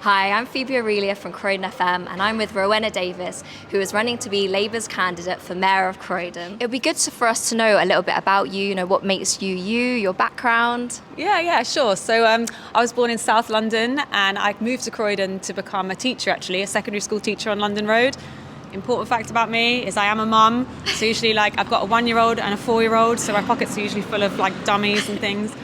Hi, I'm Phoebe Aurelia from Croydon FM and I'm with Rowenna Davis, who is running to be Labour's candidate for Mayor of Croydon. It would be good for us to know a little bit about you, what makes you you, your background. Yeah, sure. So I was born in South London and I moved to Croydon to become a teacher, actually, a secondary school teacher on London Road. Important fact about me is I am a mum, so usually I've got a 1-year-old and a 4-year-old, so my pockets are usually full of dummies and things.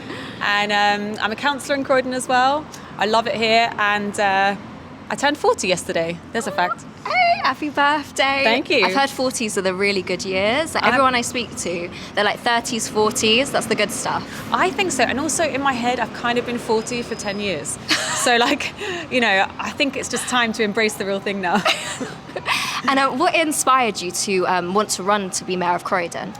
And I'm a councillor in Croydon as well. I love it here, and I turned 40 yesterday. There's a fact. Hey, happy birthday. Thank you. I've heard 40s are the really good years. Everyone I speak to, they're 30s, 40s, that's the good stuff. I think so, and also in my head, I've kind of been 40 for 10 years. So I think it's just time to embrace the real thing now. And what inspired you to want to run to be Mayor of Croydon?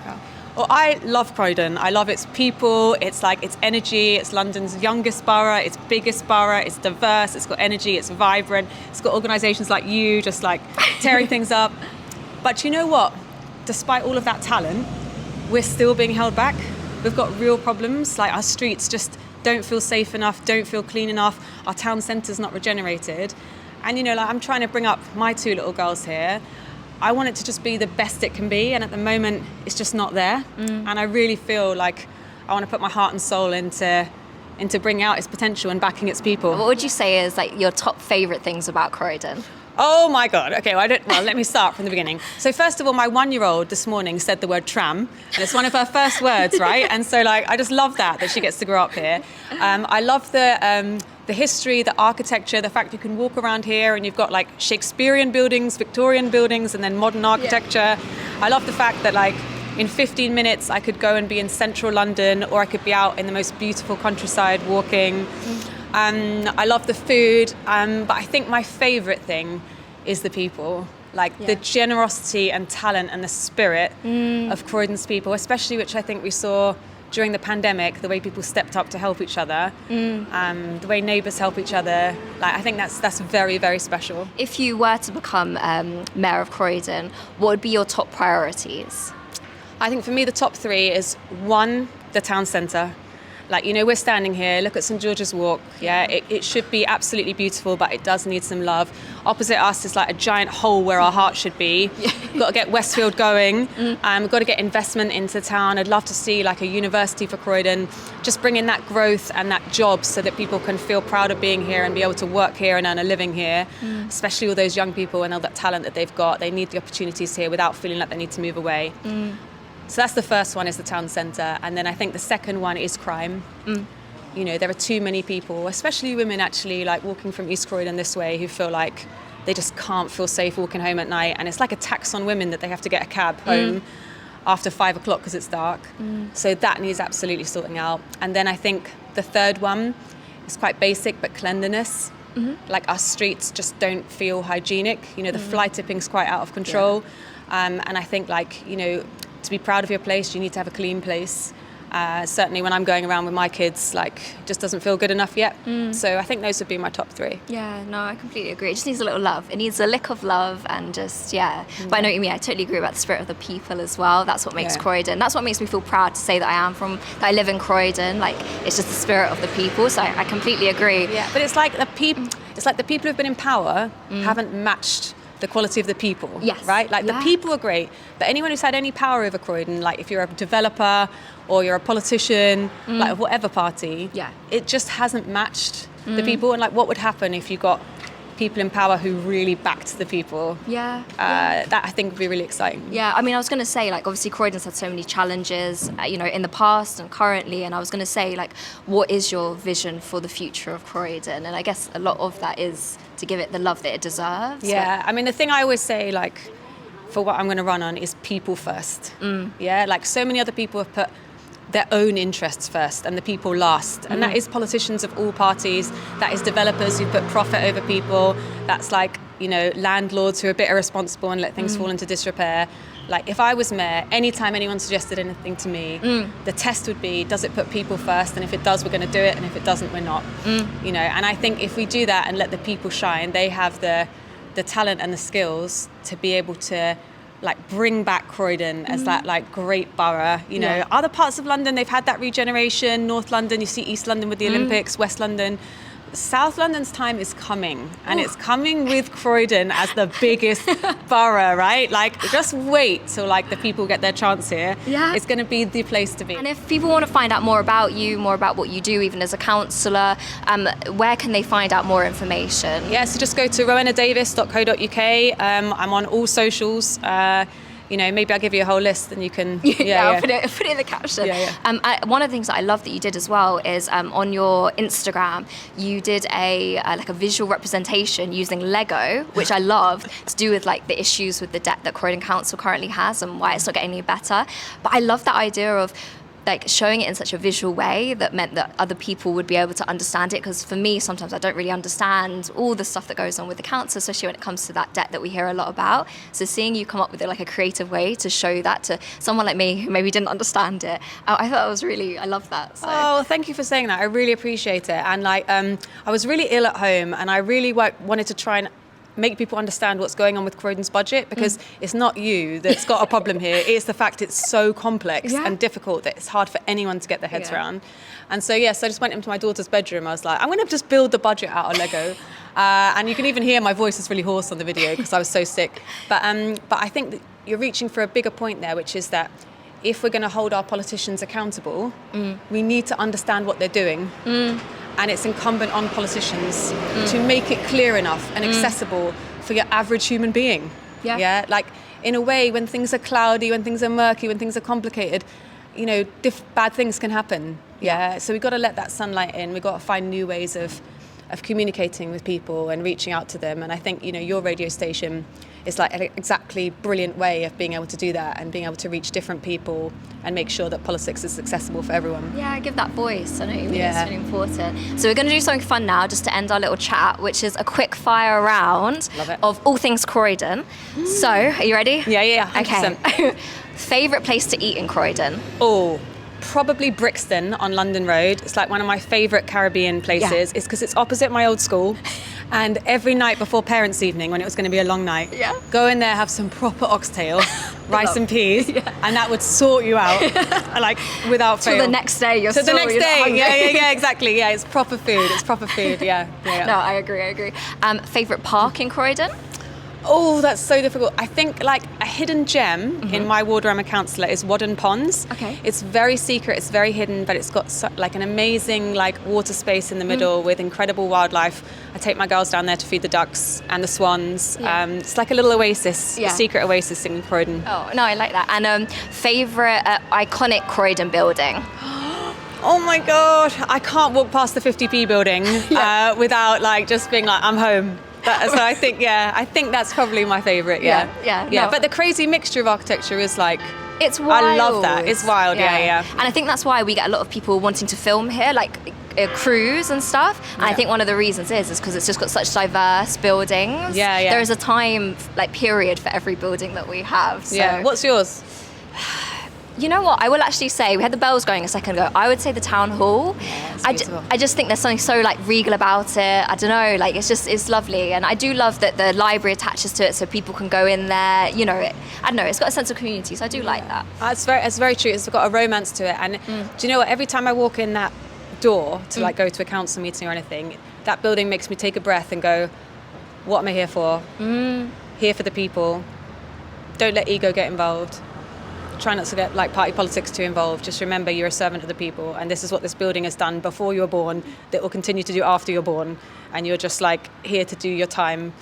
Well, I love Croydon. I love its people, its energy. It's London's youngest borough, its biggest borough, it's diverse, it's got energy, it's vibrant, it's got organisations like you just tearing things up. But you know what? Despite all of that talent, we're still being held back. We've got real problems, our streets just don't feel safe enough, don't feel clean enough, our town centre's not regenerated. And I'm trying to bring up my 2 little girls here. I want it to just be the best it can be, and at the moment it's just not there. And I really feel like I want to put my heart and soul into bringing out its potential and backing its people. What would you say is your top favourite things about Croydon? Oh my God. Okay, well, let me start from the beginning. So first of all, my 1-year-old this morning said the word tram, and it's one of her first words, right? And so I just love that she gets to grow up here. I love the history, the architecture, the fact you can walk around here and you've got Shakespearean buildings, Victorian buildings, and then modern architecture. Yeah. I love the fact that in 15 minutes I could go and be in central London, or I could be out in the most beautiful countryside walking. I love the food, but I think my favourite thing is the people. The generosity and talent and the spirit of Croydon's people, especially which I think we saw during the pandemic, the way people stepped up to help each other, the way neighbours help each other. I think that's very, very special. If you were to become Mayor of Croydon, what would be your top priorities? I think for me the top 3 is 1, the town centre. We're standing here, look at St George's Walk, it should be absolutely beautiful, but it does need some love. Opposite us is a giant hole where our heart should be. We've got to get Westfield going, we've got to get investment into town. I'd love to see a university for Croydon, just bring in that growth and that job so that people can feel proud of being here and be able to work here and earn a living here, especially all those young people and all that talent that they've got. They need the opportunities here without feeling like they need to move away. So that's the first one, is the town centre. And then I think the second one is crime. There are too many people, especially women actually, walking from East Croydon this way, who feel like they just can't feel safe walking home at night. And it's like a tax on women that they have to get a cab home after 5 o'clock because it's dark. So that needs absolutely sorting out. And then I think the third one is quite basic, but cleanliness. Our streets just don't feel hygienic. The fly tipping's quite out of control. And I think to be proud of your place, you need to have a clean place. Certainly when I'm going around with my kids, just doesn't feel good enough yet. So I think those would be my top 3. Yeah, no, I completely agree. It just needs a little love. It needs a lick of love and just, But I know what you mean. I totally agree about the spirit of the people as well. That's what makes Croydon. That's what makes me feel proud to say that I live in Croydon. It's just the spirit of the people. So I completely agree. Yeah, but it's the people who've been in power haven't matched the quality of the people, right? The people are great, but anyone who's had any power over Croydon, if you're a developer or you're a politician, of whatever party, it just hasn't matched the people. And what would happen if you got people in power who really backed the people? That I think would be really exciting. Yeah, I was going to say, obviously Croydon's had so many challenges, in the past and currently, and I was going to say, what is your vision for the future of Croydon? And I guess a lot of that is to give it the love that it deserves. Yeah, the thing I always say, for what I'm going to run on is people first. So many other people have put their own interests first and the people last. And that is politicians of all parties. That is developers who put profit over people. That's landlords who are a bit irresponsible and let things fall into disrepair. If I was mayor, anytime anyone suggested anything to me, the test would be, does it put people first? And if it does, we're going to do it. And if it doesn't, we're not. And I think if we do that and let the people shine, they have the talent and the skills to be able to bring back Croydon as that great borough. Other parts of London, they've had that regeneration. North London, you see East London with the Olympics, West London. South London's time is coming, and it's coming with Croydon as the biggest borough, right? Like, just wait till like the people get their chance here. Yeah. It's going to be the place to be. And if people want to find out more about you, more about what you do, even as a councillor, where can they find out more information? Yeah, so just go to rowennadavis.co.uk. I'm on all socials. Maybe I'll give you a whole list and you can... I'll put it in the caption. One of the things that I love that you did as well is on your Instagram, you did a visual representation using Lego, which I loved, to do with like the issues with the debt that Croydon Council currently has and why it's not getting any better. But I love that idea of like showing it in such a visual way that meant that other people would be able to understand it, because for me sometimes I don't really understand all the stuff that goes on with the council, especially when it comes to that debt that we hear a lot about. So seeing you come up with like a creative way to show that to someone like me who maybe didn't understand it, I thought it was really, I love that. So. Oh, thank you for saying that. I really appreciate it. And I was really ill at home, and I really wanted to try and make people understand what's going on with Croydon's budget, because it's not you that's got a problem here. It's the fact it's so complex and difficult that it's hard for anyone to get their heads around. And so, so I just went into my daughter's bedroom. I was like, I'm going to just build the budget out of Lego. And you can even hear my voice is really hoarse on the video because I was so sick. But I think that you're reaching for a bigger point there, which is that if we're going to hold our politicians accountable, we need to understand what they're doing. And it's incumbent on politicians to make it clear enough and accessible for your average human being. Yeah. Like, in a way, when things are cloudy, when things are murky, when things are complicated, bad things can happen. Yeah. So we've got to let that sunlight in. We've got to find new ways of communicating with people and reaching out to them. And I think, your radio station is like an exactly brilliant way of being able to do that and being able to reach different people and make sure that politics is accessible for everyone. Yeah, give that voice. I know you mean. It's really important. So we're going to do something fun now just to end our little chat, which is a quick fire round of all things Croydon. So, are you ready? Yeah. 100%. Okay. Favourite place to eat in Croydon? Oh, probably Brixton on London Road. It's like one of my favourite Caribbean places. It's because it's opposite my old school. And every night before parents' evening, when it was going to be a long night, go in there, have some proper oxtail, rice and peas, and that would sort you out, like, without fail. Till the next day, you're the next day, yeah, exactly. Yeah, it's proper food. Yeah. No, I agree. Favourite park in Croydon? Oh, that's so difficult. I think like a hidden gem in my ward where I'm a councillor is Wadden Ponds. Okay. It's very secret, it's very hidden, but it's got like an amazing like water space in the middle with incredible wildlife. I take my girls down there to feed the ducks and the swans. It's like a little oasis, a secret oasis in Croydon. Oh, no, I like that. And favourite iconic Croydon building? Oh my God, I can't walk past the 50p building without like just being like, I'm home. So I think that's probably my favourite. Yeah. But the crazy mixture of architecture is like, it's wild. I love that. It's wild. Yeah. And I think that's why we get a lot of people wanting to film here, like crews and stuff. And I think one of the reasons is because it's just got such diverse buildings. Yeah. There is a time like period for every building that we have. So. Yeah. What's yours? You know what? I will actually say, we had the bells going a second ago. I would say the town hall. Yeah, I just think there's something so like regal about it. I don't know, like it's lovely. And I do love that the library attaches to it so people can go in there. I don't know, it's got a sense of community, so I do like that. It's very true. It's got a romance to it. And do you know what? Every time I walk in that door to like go to a council meeting or anything, that building makes me take a breath and go, what am I here for? Here for the people. Don't let ego get involved. Try not to get like party politics too involved. Just remember you're a servant of the people, and this is what this building has done before you were born, that will continue to do after you're born, and you're just like here to do your time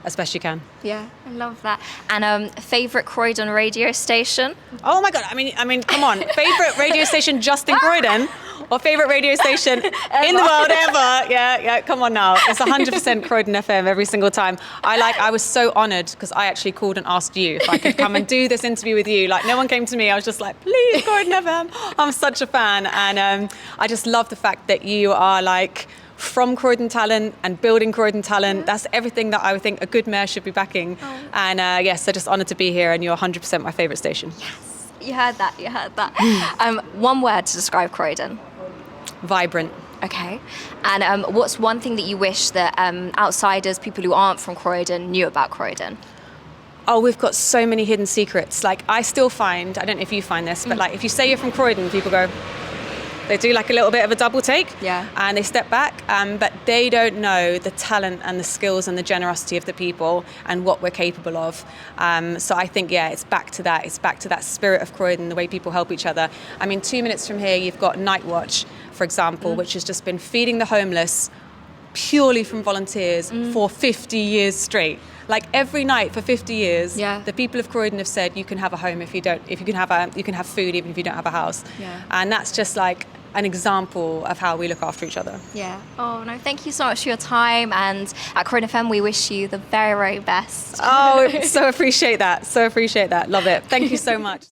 as best you can. Yeah, I love that. And favourite Croydon radio station? Oh my God, I mean, come on. Favourite radio station just in Croydon? Or favourite radio station in the world ever? Yeah, come on now. It's 100% Croydon FM every single time. I was so honoured because I actually called and asked you if I could come and do this interview with you. Like, no one came to me. I was just like, please, Croydon FM. I'm such a fan. And I just love the fact that you are like from Croydon talent and building Croydon talent. That's everything that I would think a good mayor should be backing. And so just honoured to be here, and you're 100% my favourite station. Yes, you heard that. One word to describe Croydon. Vibrant. Okay. And what's one thing that you wish that outsiders, people who aren't from Croydon, knew about Croydon? Oh, we've got so many hidden secrets. Like, I still find, I don't know if you find this, but like if you say you're from Croydon, people go, They do like a little bit of a double take, Yeah. and they step back, but they don't know the talent and the skills and the generosity of the people and what we're capable of. So I think, it's back to that. It's back to that spirit of Croydon, the way people help each other. I mean, 2 minutes from here, you've got Night Watch, for example, which has just been feeding the homeless purely from volunteers for 50 years straight. Like every night for 50 years, the people of Croydon have said you can have a home if you can have food even if you don't have a house. Yeah. And that's just like an example of how we look after each other. Yeah. Oh, no, thank you so much for your time. And at Croydon FM, we wish you the very, very best. Oh, so appreciate that. Love it. Thank you so much.